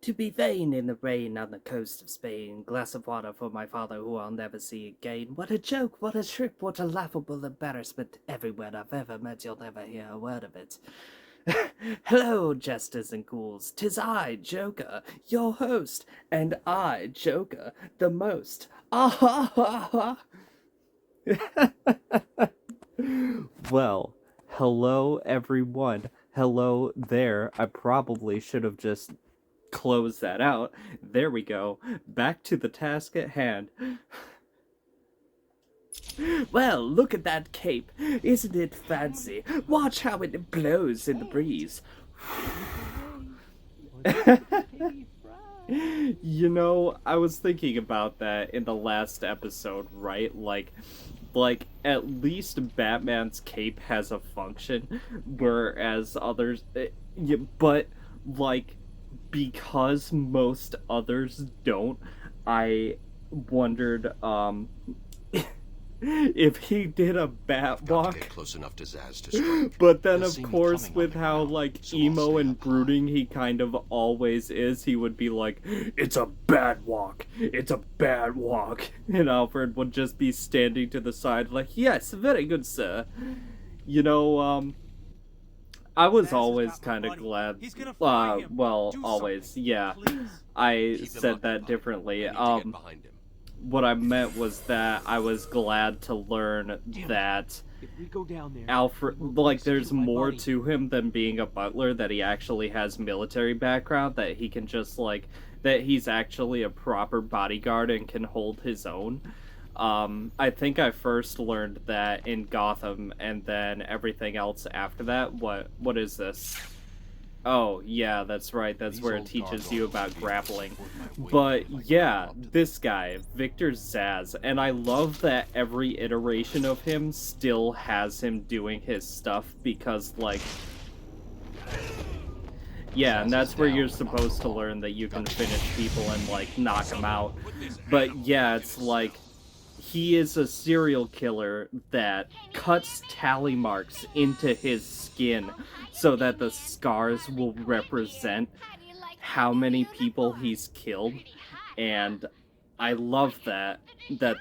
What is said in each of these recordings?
To be vain in the rain on the coast of Spain, glass of water for my father who I'll never see again. What a joke, what a trip, what a laughable embarrassment. Everywhere I've ever met, you'll never hear a word of it. Hello, jesters and ghouls. 'Tis I, Joker, your host, and I, Joker, the most. Ah ha ha ha! Well, hello everyone. Hello there. I probably should have just closed that out. There we go. Back to the task at hand. Well, look at that cape. Isn't it fancy? Watch how it blows in the breeze. You know, I was thinking about that in the last episode, right? Like at least Batman's cape has a function, whereas others, but like because most others don't, I wondered if he did a bat walk. Close enough to Zaz to strike. But then of course with how like emo and brooding he kind of always is, he would be like, it's a bad walk, it's a bad walk, and Alfred would just be standing to the side like, yes, very good sir. You know, I was always kind of glad, well, always, yeah, I said that differently. What I meant was that I was glad to learn that Alfred, like, there's more to him than being a butler, that he actually has military background, that he can just, like, that he's actually a proper bodyguard and can hold his own. I think I first learned that in Gotham, and then everything else after that. What is this? Oh, yeah, that's right, that's where it teaches you about grappling. But, yeah, this guy, Victor Zsasz, and I love that every iteration of him still has him doing his stuff, because, like... Yeah, and that's where you're supposed to learn that you can finish people and, like, knock them out. But, yeah, it's like... He is a serial killer that cuts tally marks into his skin so that the scars will represent how many people he's killed. And I love that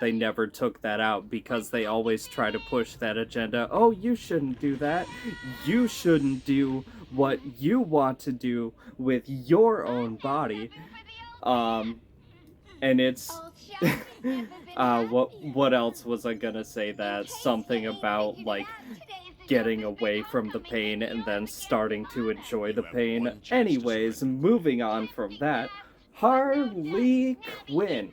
they never took that out, because they always try to push that agenda. Oh, you shouldn't do that. You shouldn't do what you want to do with your own body. And it's... what else was I gonna say? That something about, like, getting away from the pain and then starting to enjoy the pain. Anyways, moving on from that, Harley Quinn.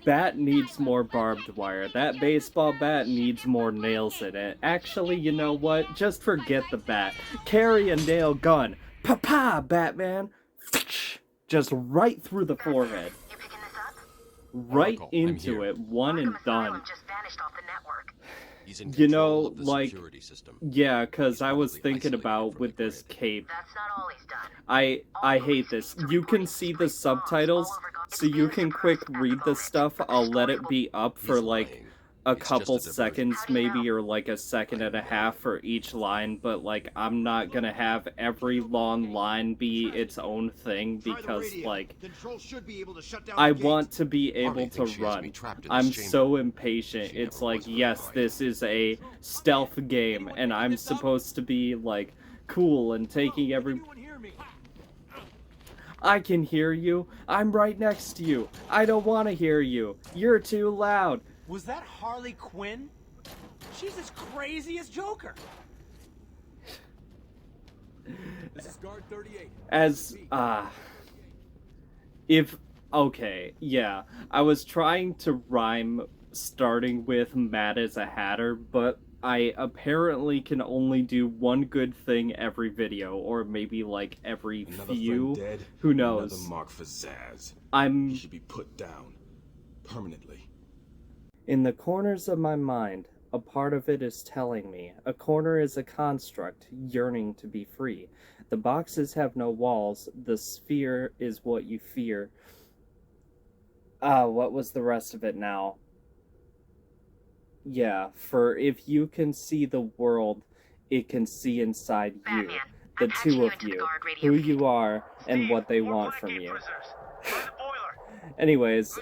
Bat needs more barbed wire. That baseball bat needs more nails in it. Actually, you know what? Just forget the bat. Carry a nail gun. Pa-pa, Batman! Just right through the forehead. Right into it, one and done. You know, like, yeah, because I was thinking about with this cape, I hate this. You can see the subtitles, so you can quick read the stuff. I'll let it be up for, like, a couple seconds maybe, or like a second and a half for each line, but like I'm not gonna have every long line be its own thing, because like I want to be able to run. I'm so impatient. It's like, yes, this is a stealth game and I'm supposed to be like cool and taking every... I can hear you. I'm right next to you. I don't want to hear you. You're too loud. Was that Harley Quinn? She's as crazy as Joker. This is guard 38. As, okay, yeah. I was trying to rhyme starting with Mad as a Hatter, but I apparently can only do one good thing every video, or maybe like every few. Dead, who knows? Another mark for Zsasz. He should be put down permanently. In the corners of my mind, a part of it is telling me a corner is a construct yearning to be free. The boxes have no walls. The sphere is what you fear. What was the rest of it now? Yeah, for if you can see the world, it can see inside you. the two of you, who you are, and what they want from you. Anyways,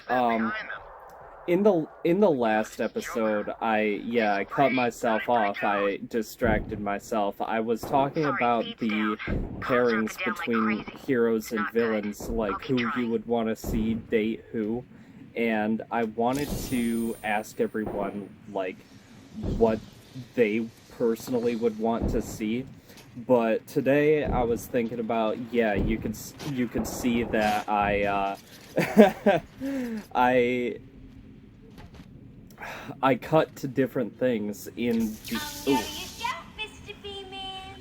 in the last episode, I cut myself off. I distracted myself. I was talking about the pairings between heroes and villains, like who you would want to see date who, and I wanted to ask everyone like what they personally would want to see. But today I was thinking about, yeah, you could see that I I cut to different things in the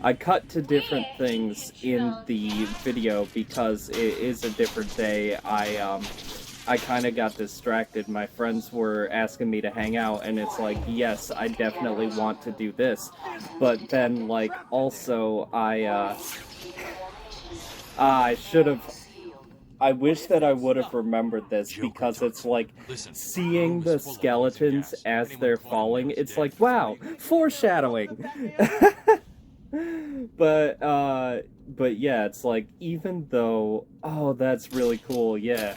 I cut to different things in the video because it is a different day. I kind of got distracted. My friends were asking me to hang out, and it's like, yes, I definitely want to do this. But then, like, also, I should have... I wish that I would have remembered this, because it's like, seeing the skeletons as they're falling, it's like, wow, foreshadowing! But yeah, it's like, even though... Oh, that's really cool, yeah.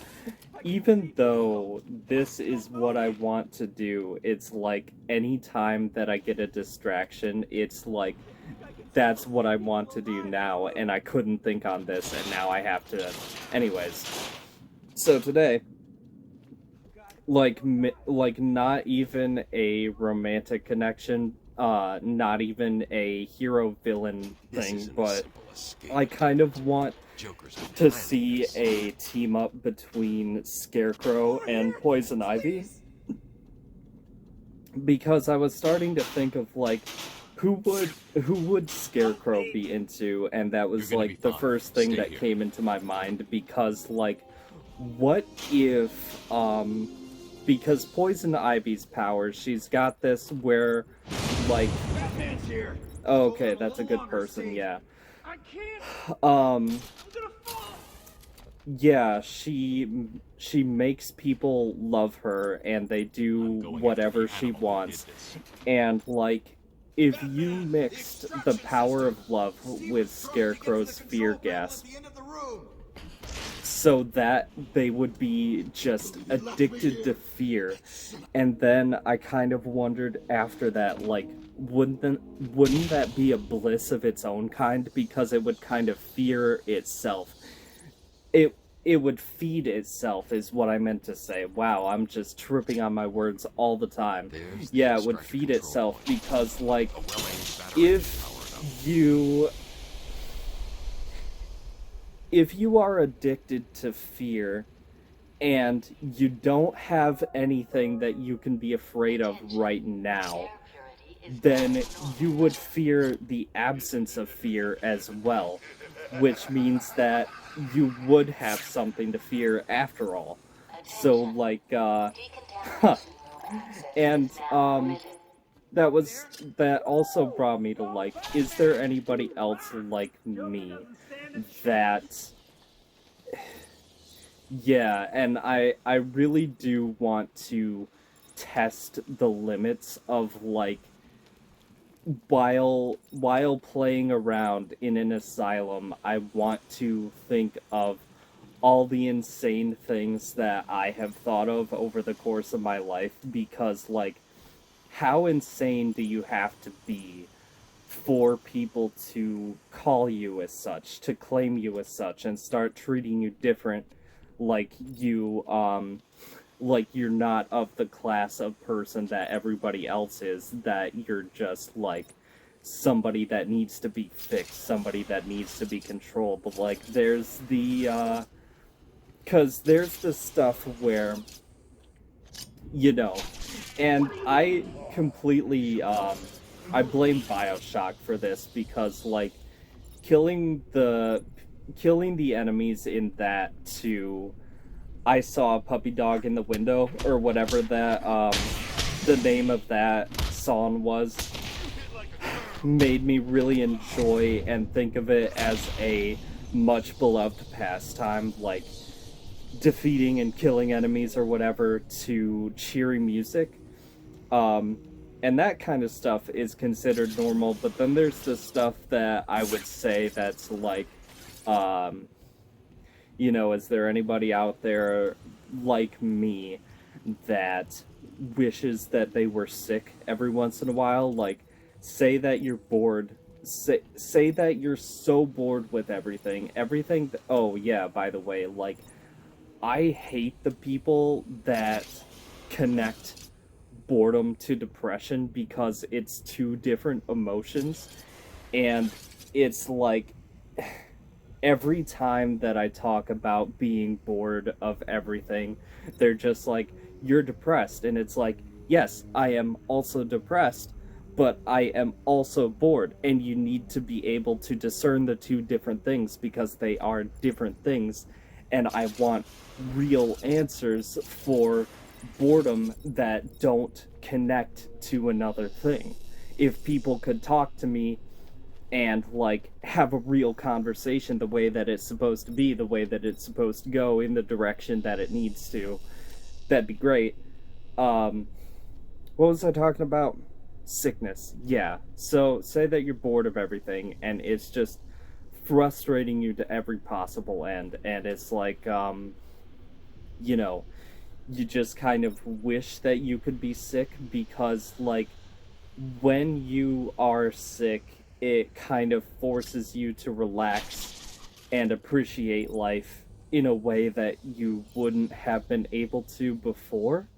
Even though this is what I want to do, it's like, anytime that I get a distraction, it's like, that's what I want to do now, and I couldn't think on this, and now I have to... Anyways. So today, like not even a romantic connection, not even a hero-villain thing, but I kind of want to see a team-up between Scarecrow and Poison Ivy. Because I was starting to think of, like, who would Scarecrow be into, and that was, like, the first thing that came into my mind, because, like, what if, because Poison Ivy's powers, she's got this where, like... Oh, okay, that's a good person, yeah. Yeah, she makes people love her, and they do whatever she wants, and, like, if you mixed the power of love with Scarecrow's fear gas, so that they would be just addicted to fear, and then I kind of wondered after that, like, wouldn't that be a bliss of its own kind, because it would kind of fear itself. It would feed itself, is what I meant to say. Wow, I'm just tripping on my words all the time. Yeah, it would feed itself, because, like, if you are addicted to fear, and you don't have anything that you can be afraid of right now, then you would fear the absence of fear as well, which means that you would have something to fear after all. So, like, and, that also brought me to, like, is there anybody else like me that... Yeah, and I really do want to test the limits of, like, while playing around in an asylum, I want to think of all the insane things that I have thought of over the course of my life, because, like, how insane do you have to be for people to call you as such, to claim you as such, and start treating you different, like you're not of the class of person that everybody else is, that you're just, like, somebody that needs to be fixed, somebody that needs to be controlled. But, like, there's the, 'cause there's the stuff where, you know, and I completely, I blame BioShock for this, because, like, killing the enemies in that too... I saw a puppy dog in the window, or whatever that, the name of that song was, made me really enjoy and think of it as a much beloved pastime, like, defeating and killing enemies or whatever to cheery music. And that kind of stuff is considered normal, but then there's the stuff that I would say that's like, is there anybody out there like me that wishes that they were sick every once in a while? Like, say that you're bored. Say that you're so bored with everything. Oh yeah, by the way, like, I hate the people that connect boredom to depression because it's two different emotions, and it's like every time that I talk about being bored of everything, they're just like, you're depressed. And it's like, yes, I am also depressed, but I am also bored. And you need to be able to discern the two different things because they are different things. And I want real answers for boredom that don't connect to another thing. If people could talk to me and like have a real conversation the way that it's supposed to be, the way that it's supposed to go, in the direction that it needs to, that'd be great. What was I talking about? Sickness. Yeah. So say that you're bored of everything and it's just frustrating you to every possible end, and it's like you just kind of wish that you could be sick because, like, when you are sick, it kind of forces you to relax and appreciate life in a way that you wouldn't have been able to before.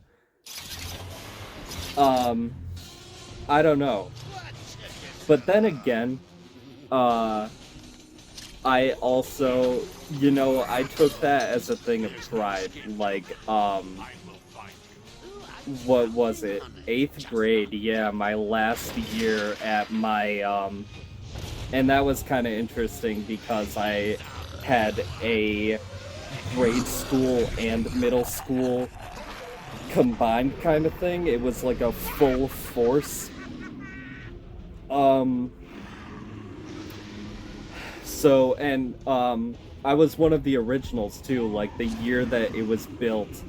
I don't know. But then again, I also, I took that as a thing of pride. Like, what was it? 8th grade, yeah, my last year at my, and that was kind of interesting because I had a grade school and middle school combined kind of thing. It was like a full force. So, and, I was one of the originals too, like the year that it was built.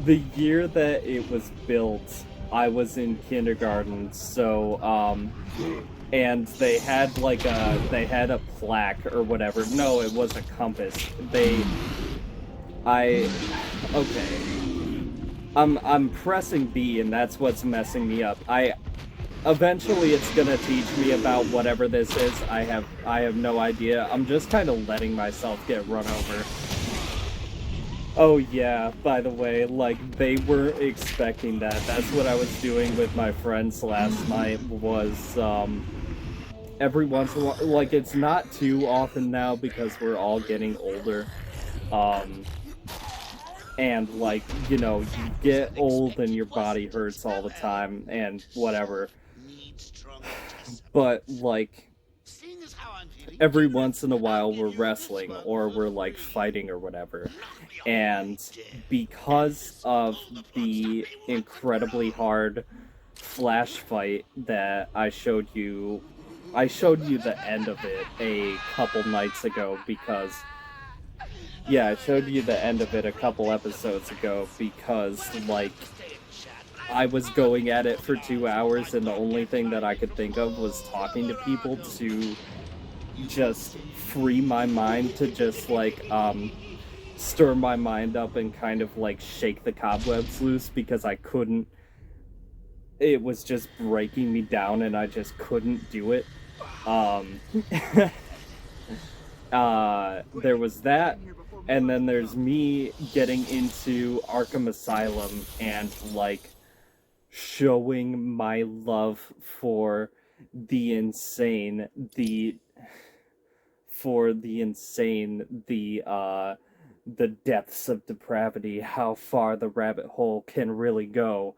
The year that it was built, I was in kindergarten, so, and they had like they had a plaque or whatever. No, it was a compass. Okay. I'm pressing B, and that's what's messing me up. Eventually it's gonna teach me about whatever this is. I have no idea. I'm just kind of letting myself get run over. Oh yeah, by the way, like, they weren't expecting that. That's what I was doing with my friends last night, was, every once in a while, like, it's not too often now because we're all getting older, and, like, you get old and your body hurts all the time, and whatever, but, like, every once in a while we're wrestling, or we're, like, fighting or whatever. And because of the incredibly hard flash fight that I showed you the end of it a couple nights ago because... Yeah, I showed you the end of it a couple episodes ago because, like, I was going at it for 2 hours and the only thing that I could think of was talking to people to just free my mind, to just, like, stir my mind up and kind of, like, shake the cobwebs loose because I couldn't... It was just breaking me down and I just couldn't do it. There was that, and then there's me getting into Arkham Asylum and, like, showing my love for the insane, the depths of depravity, how far the rabbit hole can really go,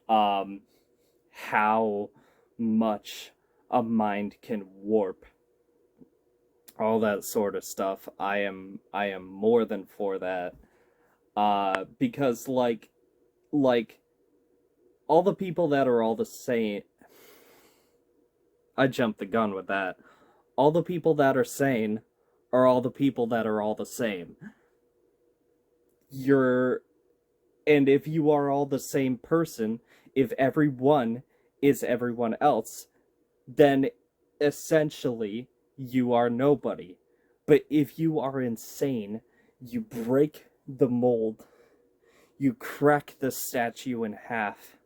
how much a mind can warp, all that sort of stuff. I am more than for that, because like all the people that are all the same... I jumped the gun with that. All the people that are sane are all the people that are all the same. And if you are all the same person, if everyone is everyone else, then essentially you are nobody. But if you are insane, you break the mold, you crack the statue in half,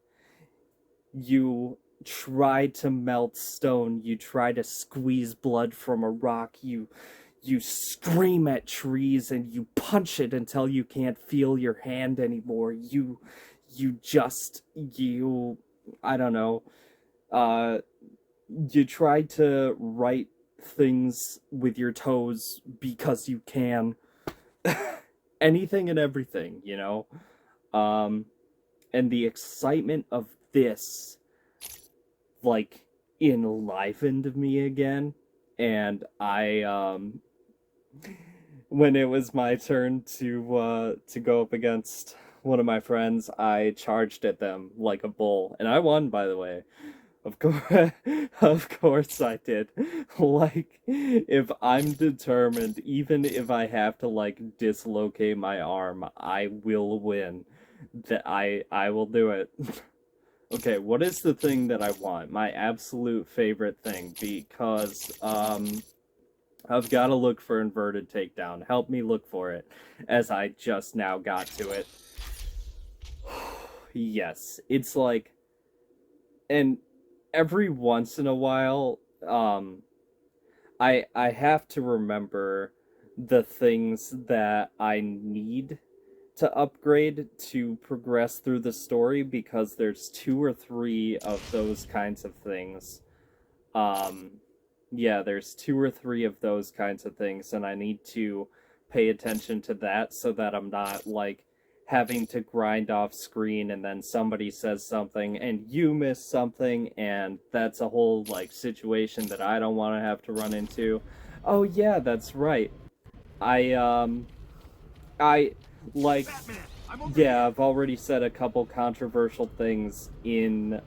you try to melt stone, you try to squeeze blood from a rock, you scream at trees and you punch it until you can't feel your hand anymore. You I don't know, you try to write things with your toes because you can. Anything and everything, you know? And the excitement of this, like, enlivened me again. And I, when it was my turn to go up against one of my friends, I charged at them like a bull. And I won, by the way. Of course I did. Like, if I'm determined, even if I have to, like, dislocate my arm, I will win. I will do it. Okay, what is the thing that I want? My absolute favorite thing, because, I've got to look for inverted takedown. Help me look for it, as I just now got to it. Yes, it's like, and every once in a while, I have to remember the things that I need to upgrade to progress through the story, because there's 2 or 3 of those kinds of things. Yeah, there's 2 or 3 of those kinds of things, and I need to pay attention to that so that I'm not, like, having to grind off screen and then somebody says something and you miss something, and that's a whole, like, situation that I don't want to have to run into. Oh yeah, that's right. Like, yeah, I've already said a couple controversial things in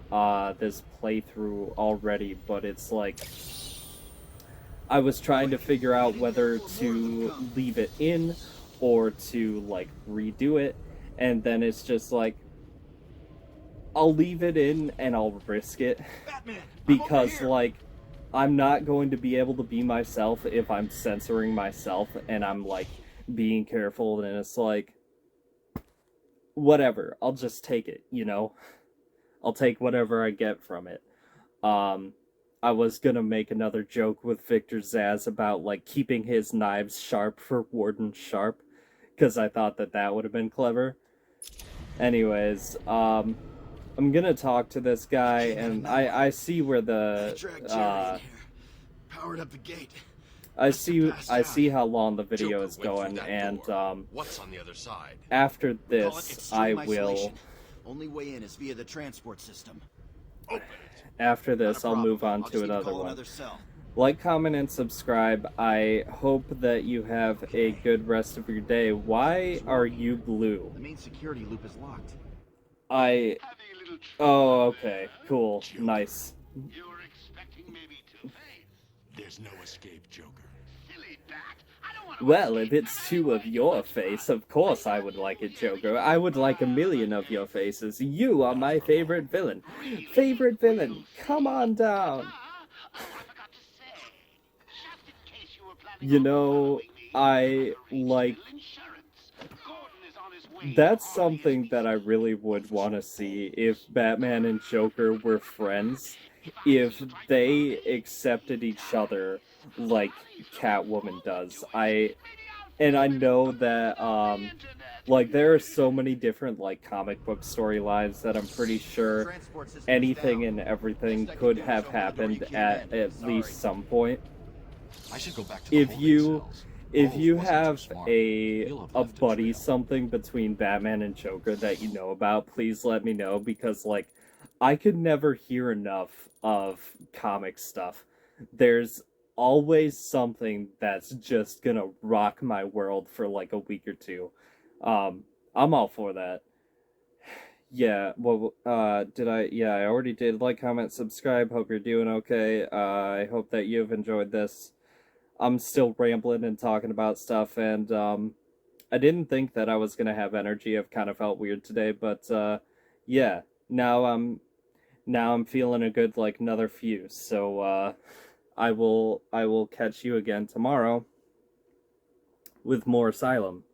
this playthrough already, but it's like, I was trying to figure out whether to leave it in or to, like, redo it, and then it's just like, I'll leave it in and I'll risk it, because, like, I'm not going to be able to be myself if I'm censoring myself and I'm, like, being careful, and it's like, whatever, I'll just take it, you know? I'll take whatever I get from it. I was gonna make another joke with Victor Zsasz about, like, keeping his knives sharp for Warden Sharp, because I thought that that would have been clever. Anyways, I'm gonna talk to this guy, and I see where the, Powered up the gate. I see how long the video is going, and, What's on the other side? after Call it this, extreme I will, isolation. Only way in is via the transport system. Open it. after Not a this, I'll problem. move on I'll to just need another call one. another cell. Like, comment, and subscribe. I hope that you have a good rest of your day. Why are you blue? The main security loop is locked. Oh, okay. Cool. Nice. You were expecting maybe Two-Face. There's no escape, Joker. Silly bat. I don't want to Well, if it's 2 of your face, of course I would like it, Joker. I would like 1,000,000 of your faces. You are my favorite villain. Favorite villain, come on down. I forgot to say. Just in case you were planning You on know, following me, I reached like... Bill Insurance. Gordon is on his way. That's something that I really would want to see, if Batman and Joker were friends. If they accepted each other like Catwoman does. And I know that, like, there are so many different, like, comic book storylines that I'm pretty sure Transport system is anything down. and everything Next I could can do is have open the door happened you came at in. least some point. I should go back to the If holding you cells. if Bowles you wasn't have too smart. a He'll have a left a buddy trail. something between Batman and Joker that you know about, please let me know, because, like, I could never hear enough of comic stuff. There's always something that's just gonna rock my world for like a week or two. I'm all for that. Yeah, well, I already did. Like, comment, subscribe. Hope you're doing okay. I hope that you've enjoyed this. I'm still rambling and talking about stuff, and, I didn't think that I was gonna have energy. I've kind of felt weird today, but, yeah. now I'm feeling a good like another few. So I will catch you again tomorrow with more Asylum.